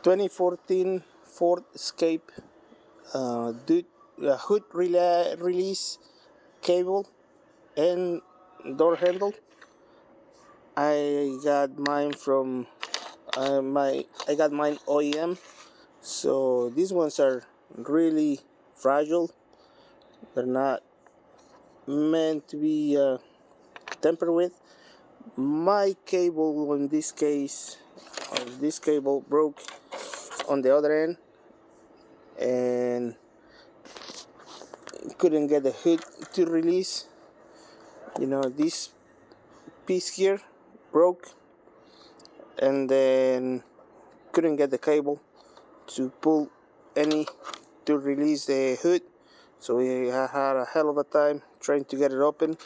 2014 Ford Escape hood release cable and door handle. I got mine from I got mine OEM. So these ones are really fragile. They're not meant to be tampered with. My cable in this case, this cable broke on the other end and couldn't get the hood to release. This piece here broke, and then couldn't get the cable to pull any to release the hood. So we had a hell of a time trying to get it open.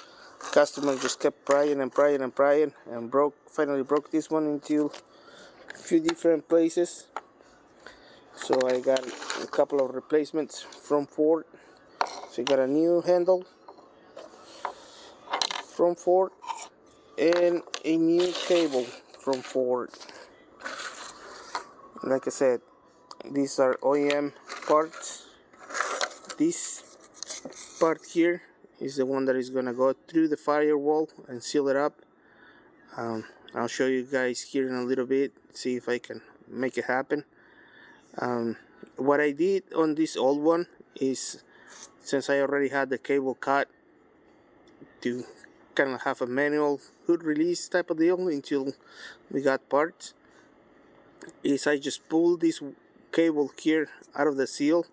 Customer just kept prying and prying and prying, and finally broke this one into a few different places. So I got a couple of replacements from Ford. So I got a new handle from Ford and a new cable from Ford. Like I said, these are OEM parts. This part here is the one that is gonna go through the firewall and seal it up. I'll show you guys here in a little bit, see if I can make it happen. What I did on this old one is, since I already had the cable cut to kind of have a manual hood release type of deal until we got parts, is I just pulled this cable here out of the seal,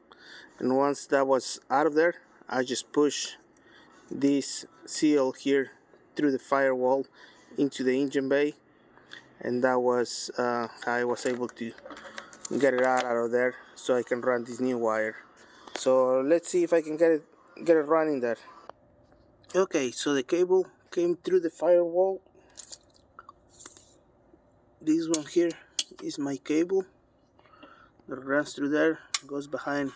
and once that was out of there, I just push this seal here through the firewall into the engine bay, and that was how I was able to get it out of there so I can run this new wire. So let's see if I can get it running there. Okay, so the cable came through the firewall. This one here is my cable that runs through there, goes behind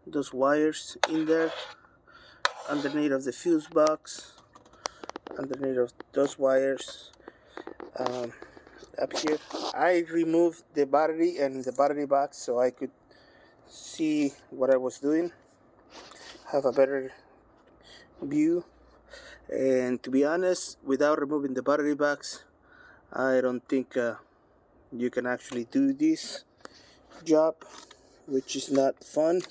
those wires in there, underneath of the fuse box, underneath of those wires. Up here I removed the battery and the battery box so I could see what I was doing, have a better view. And to be honest, without removing the battery box, I don't think you can actually do this job, which is not fun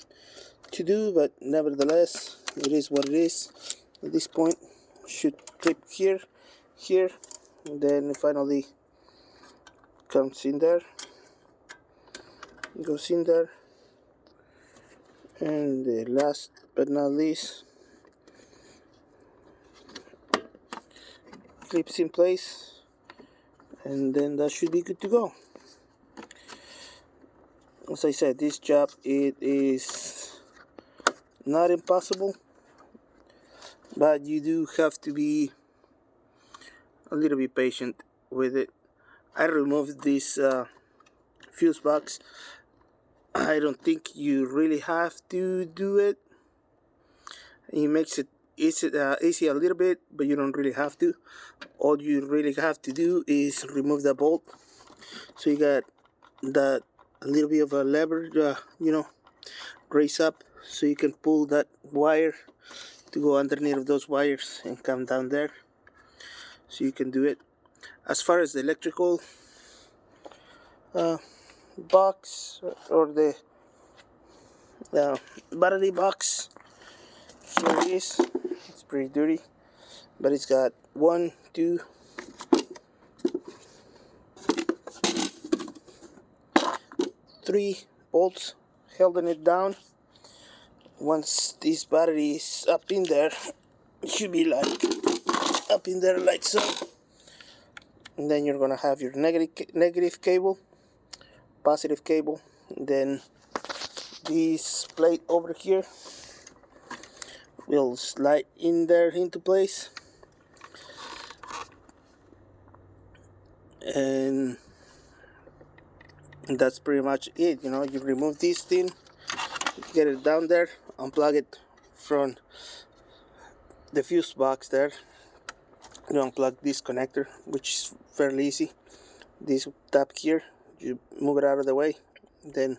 to do, but nevertheless it is what it is. At this point, should clip here, and then finally comes in there, goes in there, and the last but not least, clips in place, and then that should be good to go. As I said, this job, it is not impossible, but you do have to be a little bit patient with it. I removed this fuse box. I don't think you really have to do it. It makes it easy a little bit, but you don't really have to. All you really have to do is remove the bolt. So you got that a little bit of a lever, raise up, so you can pull that wire to go underneath of those wires and come down there. So you can do it. As far as the electrical box or the battery box, here it is. It's pretty dirty, but it's got 1, 2, 3 bolts holding it down. Once this battery is up in there, it should be like up in there like so, and then you're gonna have your negative cable, positive cable, and then this plate over here will slide in there into place, and that's pretty much it. You remove this thing, get it down there, unplug it from the fuse box there. You unplug this connector, which is fairly easy. This tab here, You move it out of the way, then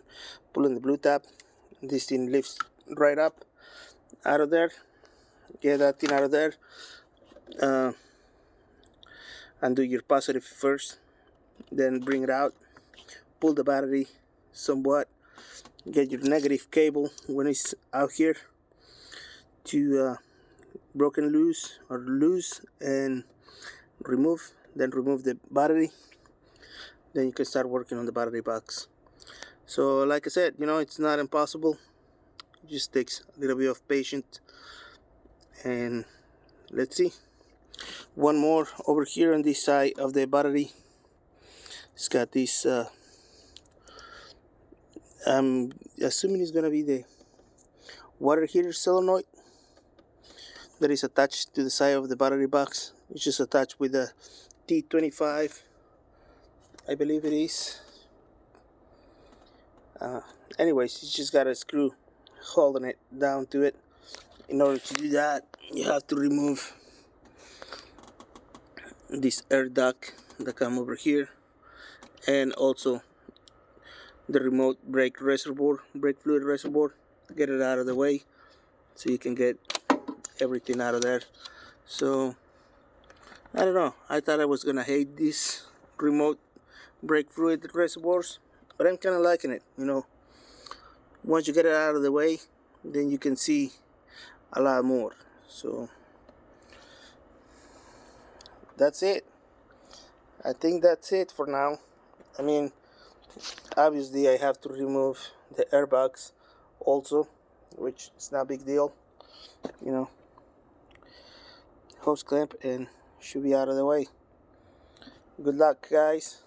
pull in the blue tab. This thing lifts right up out of there. Get that thing out of there. Undo your positive first, then bring it out. Pull the battery somewhat. Get your negative cable when it's out here to broken loose or loose, and remove. Then remove the battery. Then you can start working on the battery box. So like I said, it's not impossible. It just takes a little bit of patience. And let's see. One more over here on this side of the battery. It's got this I'm assuming it's gonna be the water heater solenoid that is attached to the side of the battery box. It's just attached with a T25, I believe it is. Anyways, you just got a screw holding it down to it. In order to do that, you have to remove this air duct that come over here, and also the remote brake reservoir, brake fluid reservoir. Get it out of the way so you can get everything out of there. So I don't know, I thought I was gonna hate these remote brake fluid reservoirs, but I'm kind of liking it. Once you get it out of the way, then you can see a lot more. So that's it. I think that's it for now. I mean, obviously I have to remove the airbags also, which is not a big deal. Hose clamp, and should be out of the way. Good luck, guys.